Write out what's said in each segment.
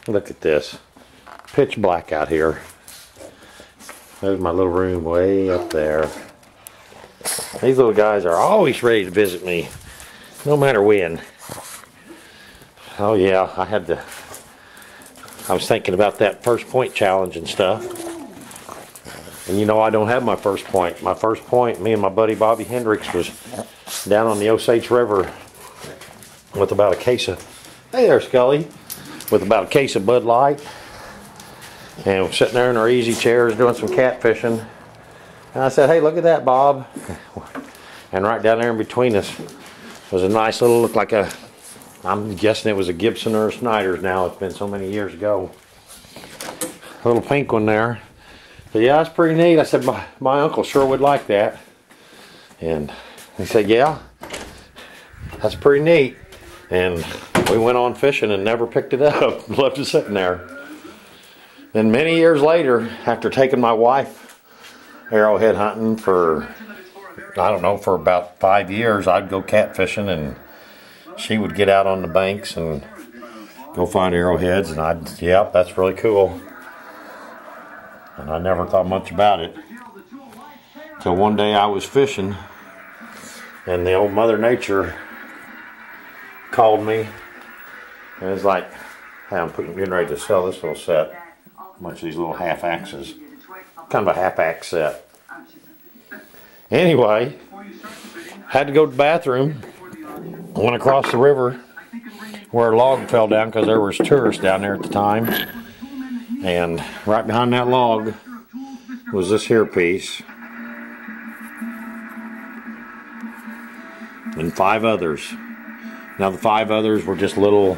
Look at this. Pitch black out here. There's my little room way up there. These little guys are always ready to visit me, no matter when. Oh yeah, I was thinking about that first point challenge and stuff. And you know, I don't have my first point. My first point, me and my buddy Bobby Hendricks, was down on the Osage River with about a case of, hey there Scully, with about a case of Bud Light. And we're sitting there in our easy chairs doing some catfishing. And I said, hey, look at that, Bob. And right down there in between us was a nice little, looked like a, I'm guessing it was a Gibson or a Snyder's now. It's been so many years ago. A little pink one there. But yeah, it's pretty neat. I said, my uncle sure would like that. And he said, yeah, that's pretty neat. And we went on fishing and never picked it up. Left it sitting there. Then many years later, after taking my wife arrowhead hunting for, I don't know, for about 5 years, I'd go catfishing and she would get out on the banks and go find arrowheads, and I'd, yep, that's really cool. And I never thought much about it. So one day I was fishing and the old Mother Nature called me and it's like, hey, I'm getting ready to sell this little set. A bunch of these little half axes. Kind of a half axe set. Anyway, had to go to the bathroom. Went across the river where a log fell down because there was tourists down there at the time. And right behind that log was this here piece. And 5 others. Now the 5 others were just little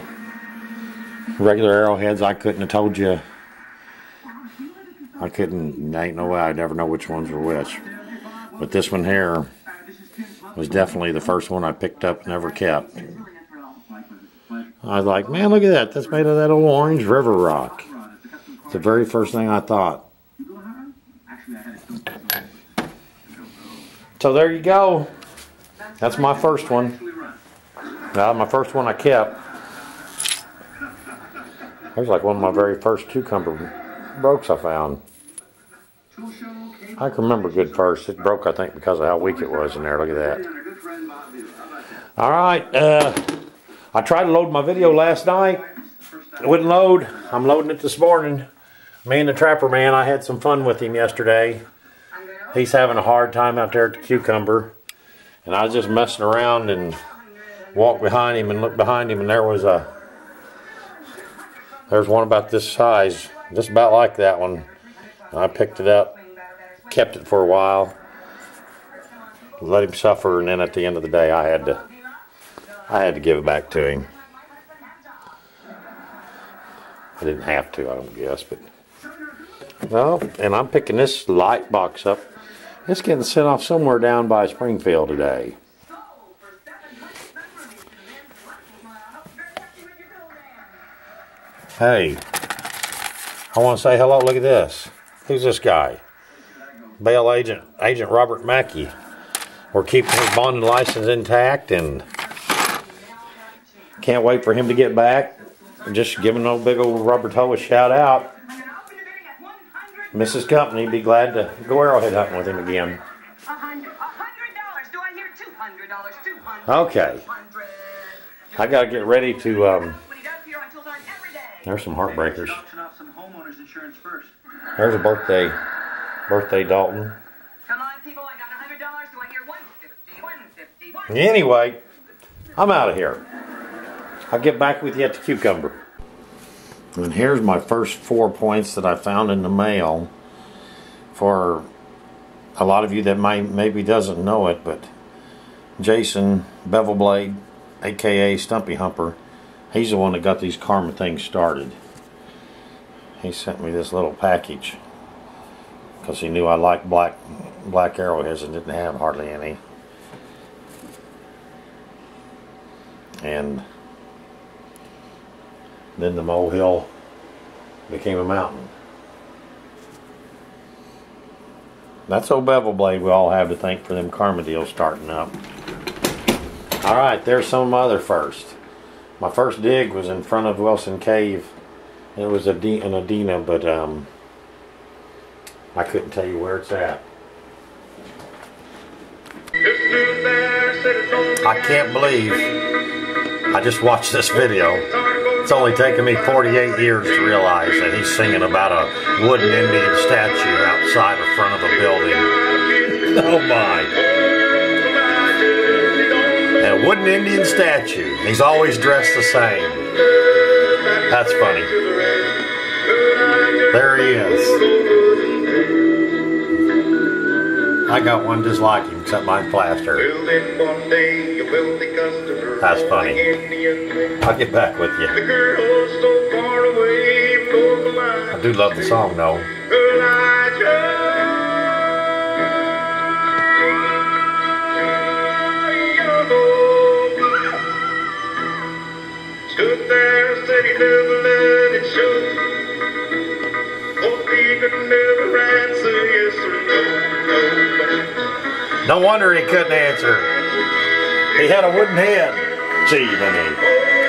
regular arrowheads. I couldn't have told you. Ain't no way I'd never know which ones were which. But this one here was definitely the first one I picked up and never kept. I was like, man, look at that. That's made of that old orange river rock. It's the very first thing I thought. So there you go. That's my first one. My first one I kept. There's like one of my very first cucumber brokes I found. I can remember good first. It broke, I think, because of how weak it was in there. Look at that. Alright, I tried to load my video last night. It wouldn't load. I'm loading it this morning. Me and the Trapper Man, I had some fun with him yesterday. He's having a hard time out there at the cucumber. And I was just messing around and walked behind him and looked behind him, and there's one about this size, just about like that one. I picked it up, kept it for a while, let him suffer, and then at the end of the day I had to give it back to him. I didn't have to, I don't guess, but well, and I'm picking this light box up. It's getting sent off somewhere down by Springfield today. Hey, I want to say hello. Look at this. Who's this guy? Bail Agent Robert Mackey. We're keeping his bonding license intact and can't wait for him to get back. Just giving old big old Rubber Toe a shout out. Mrs. Company, be glad to go arrowhead hunting with him again. $100. Do I hear $200? Okay. I gotta get ready to there's some heartbreakers. There's a birthday Dalton. Come on, people, I got $100. Do I hear 150? 150. Anyway, I'm out of here. I'll get back with you at the cucumber. And here's my first 4 points that I found in the mail. For a lot of you that maybe doesn't know it, but Jason Bevel Blade, aka Stumpy Humper, he's the one that got these karma things started. He sent me this little package because he knew I liked black arrowheads and didn't have hardly any. And then the molehill became a mountain. That's old Bevel Blade we all have to thank for them karma deals starting up. Alright, there's some of my other first. My first dig was in front of Wilson Cave It was in Adena, but I couldn't tell you where it's at. I can't believe I just watched this video. It's only taken me 48 years to realize that he's singing about a wooden Indian statue outside the front of a building. Oh my. A wooden Indian statue. He's always dressed the same. That's funny. There he is. I got one just like him, except mine's plaster. That's funny. I'll get back with you. I do love the song though. Stood there, said he never let it show. Hoped he could never answer yes or no. No wonder he couldn't answer. He had a wooden head. Gee,